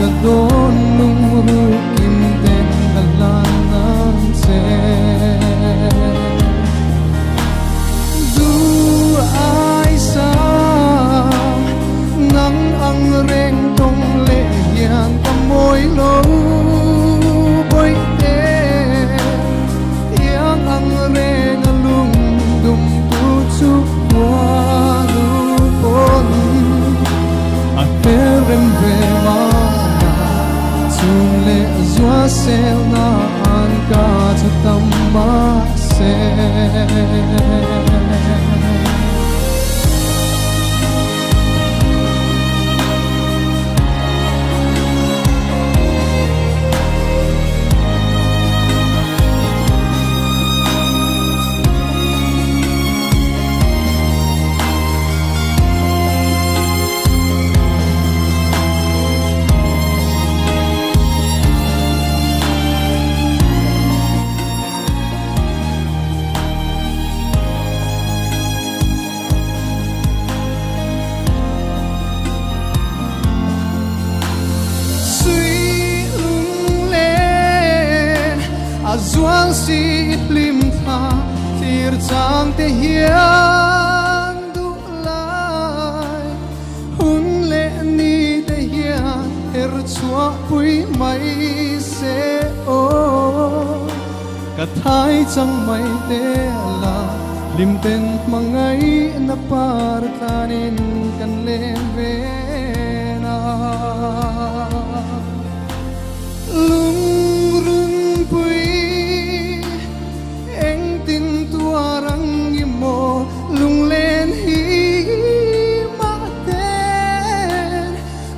ka don lung ru kim ten kalangan se du ai sa nang ang reng tong le hian ka moi lo boy te yang ang reng lung dum tu chu qua lu pon a terem ve ma chung le zwa sel na an ka chatam ma se zuang si lim tha tir chang te hian du lai hun le ni te hian chua pui mai se o ka thai chang mai te la lim ten mangai na par thanin kan le ve na lung rung pui lung lên hi ma tên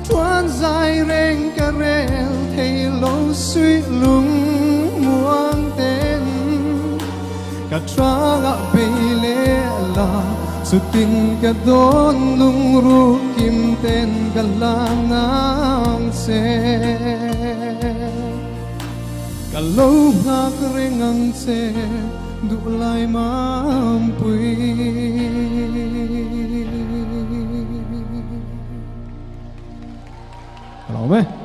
tuan dài reng ca rel thầy lâu suy lung muang tên cả tra gạ bê lê la su tin cả don lung ru kim tên cả lang ngang se cả lâu ngạc reng ngang se du lai mampui Hello,